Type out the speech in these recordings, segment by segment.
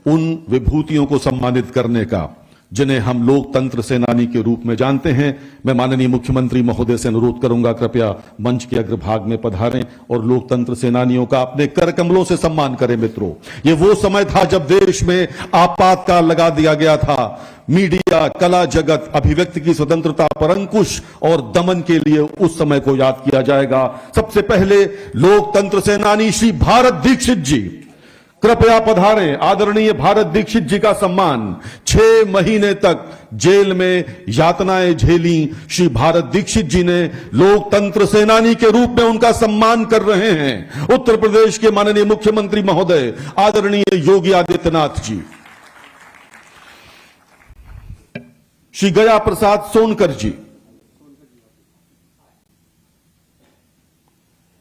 उन विभूतियों को सम्मानित करने का जिन्हें हम लोकतंत्र सेनानी के रूप में जानते हैं। मैं माननीय मुख्यमंत्री महोदय से अनुरोध करूंगा, कृपया मंच के अग्रभाग में पधारें और लोकतंत्र सेनानियों का अपने कर कमलों से सम्मान करें। मित्रों, ये वो समय था जब देश में आपातकाल लगा दिया गया था। मीडिया, कला जगत, अभिव्यक्ति की स्वतंत्रता पर अंकुश और दमन के लिए उस समय को याद किया जाएगा। सबसे पहले लोकतंत्र सेनानी श्री भारत दीक्षित जी, कृपया पधारें। आदरणीय भारत दीक्षित जी का सम्मान। 6 महीने तक जेल में यातनाएं झेली श्री भारत दीक्षित जी ने लोकतंत्र सेनानी के रूप में उनका सम्मान कर रहे हैं उत्तर प्रदेश के माननीय मुख्यमंत्री महोदय आदरणीय योगी आदित्यनाथ जी। श्री गया प्रसाद सोनकर जी,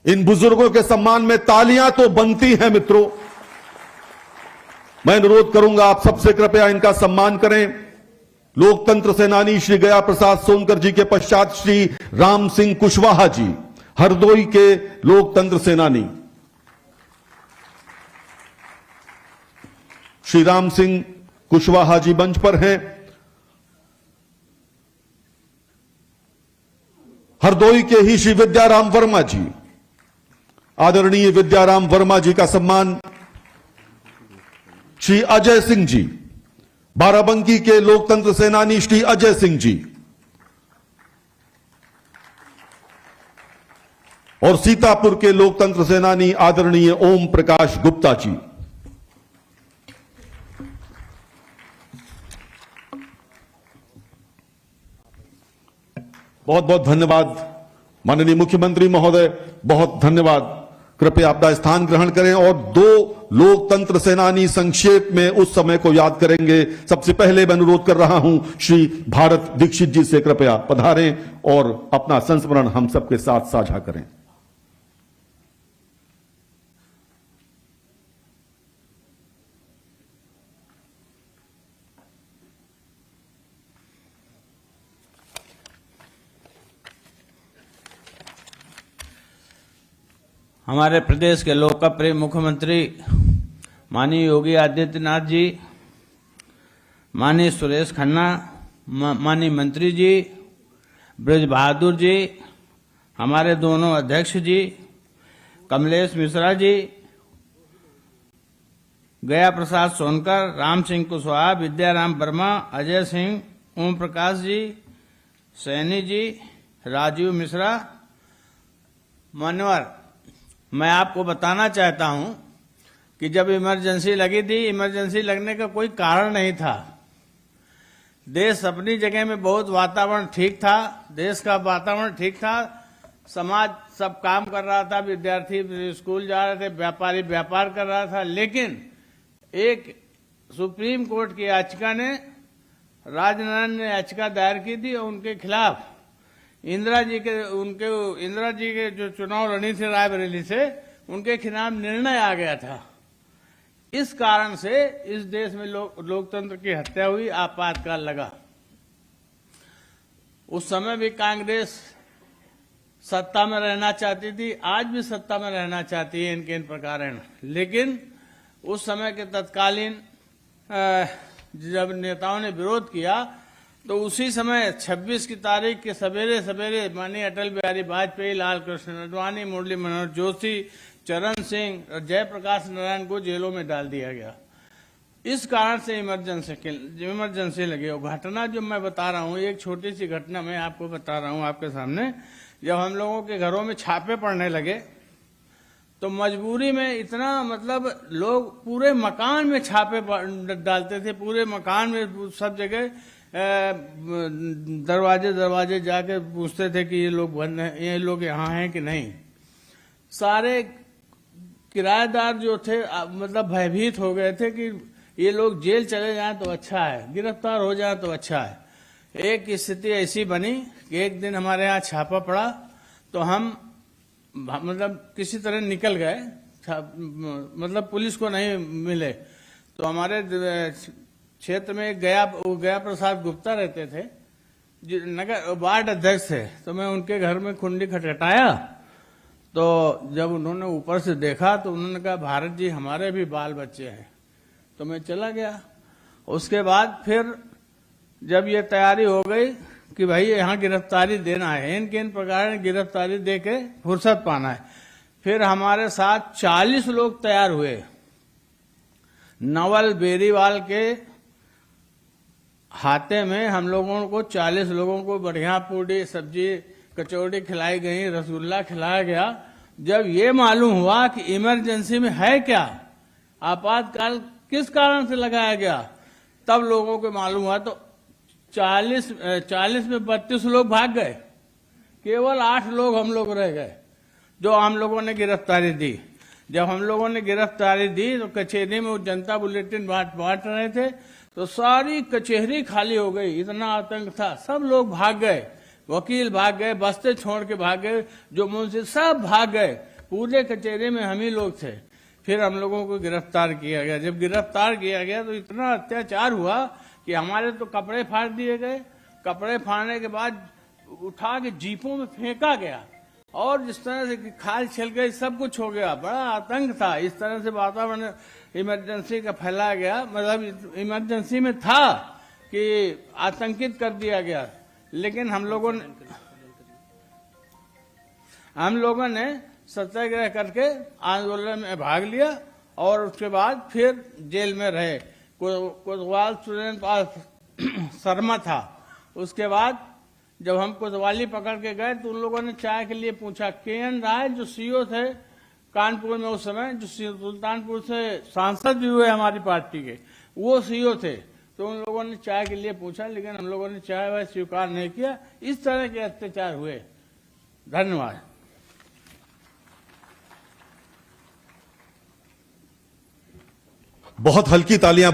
इन बुजुर्गों के सम्मान में तालियां तो बनती हैं। मित्रों, मैं अनुरोध करूंगा आप सबसे, कृपया इनका सम्मान करें। लोकतंत्र सेनानी श्री गया प्रसाद सोनकर जी के पश्चात श्री राम सिंह कुशवाहा जी, हरदोई के लोकतंत्र सेनानी। श्री राम सिंह कुशवाहा जी मंच पर हैं। हरदोई के ही श्री विद्याराम वर्मा जी, आदरणीय विद्याराम वर्मा जी का सम्मान। श्री अजय सिंह जी, बाराबंकी के लोकतंत्र सेनानी श्री अजय सिंह जी, और सीतापुर के लोकतंत्र सेनानी आदरणीय ओम प्रकाश गुप्ता जी। बहुत बहुत धन्यवाद माननीय मुख्यमंत्री महोदय, बहुत धन्यवाद। कृपया अपना स्थान ग्रहण करें और 2 लोकतंत्र सेनानी संक्षेप में उस समय को याद करेंगे। सबसे पहले मैं अनुरोध कर रहा हूं श्री भारत दीक्षित जी से, कृपया पधारें और अपना संस्मरण हम सबके साथ साझा करें। हमारे प्रदेश के लोकप्रिय मुख्यमंत्री माननीय योगी आदित्यनाथ जी, माननीय सुरेश खन्ना, माननीय मंत्री जी, ब्रज बहादुर जी, हमारे दोनों अध्यक्ष जी, कमलेश मिश्रा जी, गया प्रसाद सोनकर, राम सिंह कुशवाहा, विद्याराम वर्मा, अजय सिंह, ओम प्रकाश जी, सैनी जी, राजीव मिश्रा। मान्यवर, मैं आपको बताना चाहता हूं कि जब इमरजेंसी लगी थी, इमरजेंसी लगने का कोई कारण नहीं था। देश अपनी जगह में बहुत वातावरण ठीक था, देश का वातावरण ठीक था, समाज सब काम कर रहा था, विद्यार्थी स्कूल जा रहे थे, व्यापारी व्यापार कर रहा था। लेकिन एक सुप्रीम कोर्ट की याचिका ने, राजनारायण ने याचिका दायर की थी और उनके खिलाफ इंदिरा जी के जो चुनाव लड़ी थी रायबरेली से, उनके खिलाफ निर्णय आ गया था। इस कारण से इस देश में लोकतंत्र की हत्या हुई, आपातकाल लगा। उस समय भी कांग्रेस सत्ता में रहना चाहती थी, आज भी सत्ता में रहना चाहती है इनके इन प्रकार। लेकिन उस समय के तत्कालीन जब नेताओं ने विरोध किया तो उसी समय 26 की तारीख के सवेरे सवेरे माननीय अटल बिहारी वाजपेयी, लाल कृष्ण आडवाणी, मुरली मनोहर जोशी, चरण सिंह और जयप्रकाश नारायण को जेलों में डाल दिया गया। इस कारण से इमरजेंसी लगी। और घटना जो मैं बता रहा हूं, एक छोटी सी घटना मैं आपको बता रहा हूं आपके सामने। जब हम लोगों के घरों में छापे पड़ने लगे तो मजबूरी में इतना, मतलब लोग पूरे मकान में छापे डालते थे, पूरे मकान में सब जगह दरवाजे जाके पूछते थे कि ये लोग बंद हैं, ये लोग यहाँ हैं कि नहीं। सारे किराएदार जो थे मतलब भयभीत हो गए थे कि ये लोग जेल चले जाएं तो अच्छा है, गिरफ्तार हो जाएं तो अच्छा है। एक स्थिति ऐसी बनी कि एक दिन हमारे यहाँ छापा पड़ा तो हम मतलब किसी तरह निकल गए, मतलब पुलिस को नहीं मिले। तो हमारे क्षेत्र में गया प्रसाद गुप्ता रहते थे, नगर वार्ड अध्यक्ष थे। तो मैं उनके घर में कुंडी खटखटाया तो जब उन्होंने ऊपर से देखा तो उन्होंने कहा, भारत जी हमारे भी बाल बच्चे हैं। तो मैं चला गया। उसके बाद फिर जब ये तैयारी हो गई कि भाई यहाँ गिरफ्तारी देना है, इनके इन प्रकार गिरफ्तारी दे के फुर्सत पाना है, फिर हमारे साथ 40 लोग तैयार हुए। नवल बेरीवाल के हाथे में हम लोगों को 40 लोगों को बढ़िया पूड़ी सब्जी कचौड़ी खिलाई गई, रसगुल्ला खिलाया गया। जब ये मालूम हुआ कि इमरजेंसी में है क्या, आपातकाल किस कारण से लगाया गया, तब लोगों को मालूम हुआ। तो 40 में 32 लोग भाग गए, केवल 8 लोग हम लोग रह गए जो हम लोगों ने गिरफ्तारी दी। जब हम लोगों ने गिरफ्तारी दी तो कचहरी में वो जनता बुलेटिन बांट रहे थे, तो सारी कचहरी खाली हो गई, इतना आतंक था। सब लोग भाग गए, वकील भाग गए, बस्ते छोड़ के भाग गए, जो मुंशी सब भाग गए, पूरे कचहरी में हम ही लोग थे। फिर हम लोगों को गिरफ्तार किया गया। जब गिरफ्तार किया गया तो इतना अत्याचार हुआ कि हमारे तो कपड़े फाड़ दिए गए। कपड़े फाड़ने के बाद उठा के जीपों में फेंका गया और जिस तरह से खाल छिल गई, सब कुछ हो गया। बड़ा आतंक था। इस तरह से वातावरण इमरजेंसी का फैलाया गया, मतलब इमरजेंसी में था कि आतंकित कर दिया गया। लेकिन हम लोगों ने सत्याग्रह करके आंदोलन में भाग लिया और उसके बाद फिर जेल में रहे। कोतवाल स्टूडेंट शर्मा था। उसके बाद जब हम कोतवाली पकड़ के गए तो उन लोगों ने चाय के लिए पूछा। KN राय जो CEO थे कानपुर में उस समय, जो सुल्तानपुर से सांसद भी हुए हमारी पार्टी के, वो CEO थे। तो उन लोगों ने चाय के लिए पूछा, लेकिन हम लोगों ने चाय वाय स्वीकार नहीं किया। इस तरह के अत्याचार हुए। धन्यवाद। बहुत हल्की तालियां